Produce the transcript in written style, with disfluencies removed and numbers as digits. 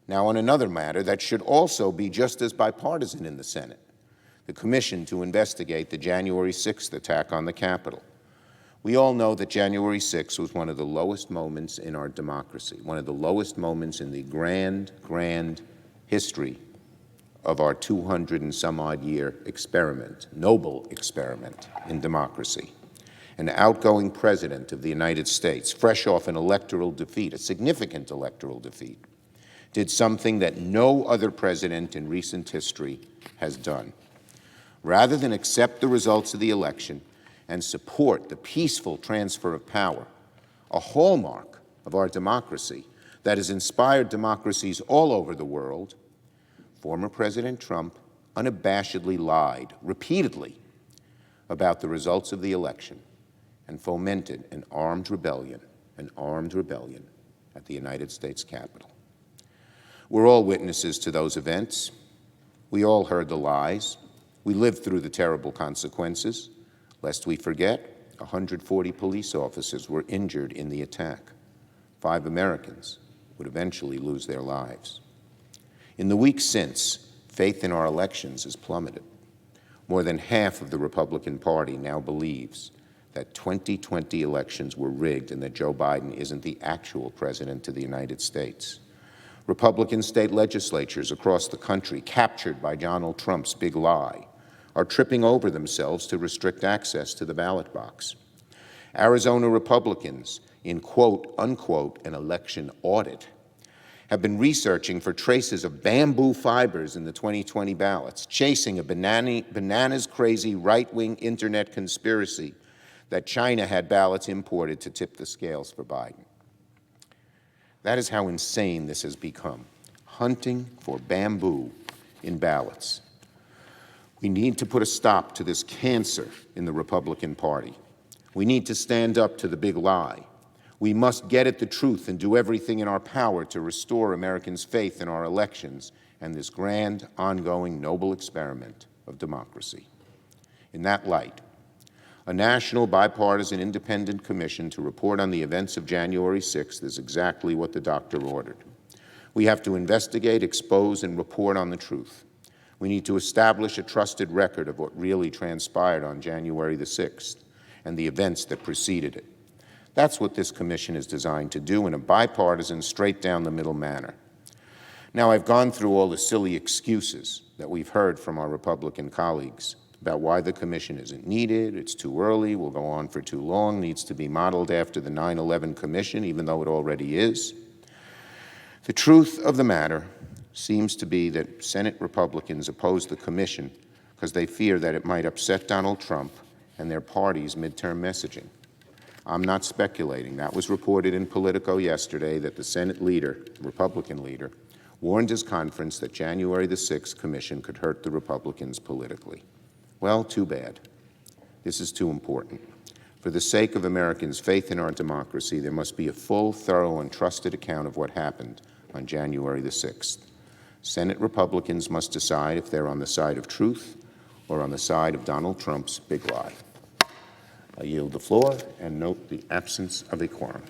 Now, on another matter that should also be just as bipartisan in the Senate, the commission to investigate the January 6th attack on the Capitol. We all know that January 6th was one of the lowest moments in our democracy, one of the lowest moments in the grand history of our 200 and some odd year experiment, noble experiment in democracy. An outgoing president of the United States, fresh off an electoral defeat, a significant electoral defeat, did something that no other president in recent history has done. Rather than accept the results of the election and support the peaceful transfer of power, a hallmark of our democracy that has inspired democracies all over the world, former President Trump unabashedly lied repeatedly about the results of the election and fomented an armed rebellion at the United States Capitol. We're all witnesses to those events. We all heard the lies. We lived through the terrible consequences. Lest we forget, 140 police officers were injured in the attack. 5 Americans would eventually lose their lives. In the weeks since, faith in our elections has plummeted. More than half of the Republican Party now believes that 2020 elections were rigged and that Joe Biden isn't the actual president of the United States. Republican state legislatures across the country, captured by Donald Trump's big lie, are tripping over themselves to restrict access to the ballot box. Arizona Republicans, in quote, unquote, an election audit, have been researching for traces of bamboo fibers in the 2020 ballots, chasing a bananas crazy right-wing internet conspiracy that China had ballots imported to tip the scales for Biden. That is how insane this has become, hunting for bamboo in ballots. We need to put a stop to this cancer in the Republican Party. We need to stand up to the big lie. We must get at the truth and do everything in our power to restore Americans' faith in our elections and this grand, ongoing, noble experiment of democracy. In that light, a national, bipartisan, independent commission to report on the events of January 6th is exactly what the doctor ordered. We have to investigate, expose, and report on the truth. We need to establish a trusted record of what really transpired on January the 6th and the events that preceded it. That's what this commission is designed to do in a bipartisan, straight-down-the-middle manner. Now, I've gone through all the silly excuses that we've heard from our Republican colleagues about why the commission isn't needed, it's too early, will go on for too long, needs to be modeled after the 9/11 Commission, even though it already is. The truth of the matter seems to be that Senate Republicans oppose the commission because they fear that it might upset Donald Trump and their party's midterm messaging. I'm not speculating. That was reported in Politico yesterday that the Senate leader, Republican leader, warned his conference that January the 6th commission could hurt the Republicans politically. Well, too bad. This is too important. For the sake of Americans' faith in our democracy, there must be a full, thorough, and trusted account of what happened on January the 6th. Senate Republicans must decide if they're on the side of truth or on the side of Donald Trump's big lie. I yield the floor and note the absence of a quorum.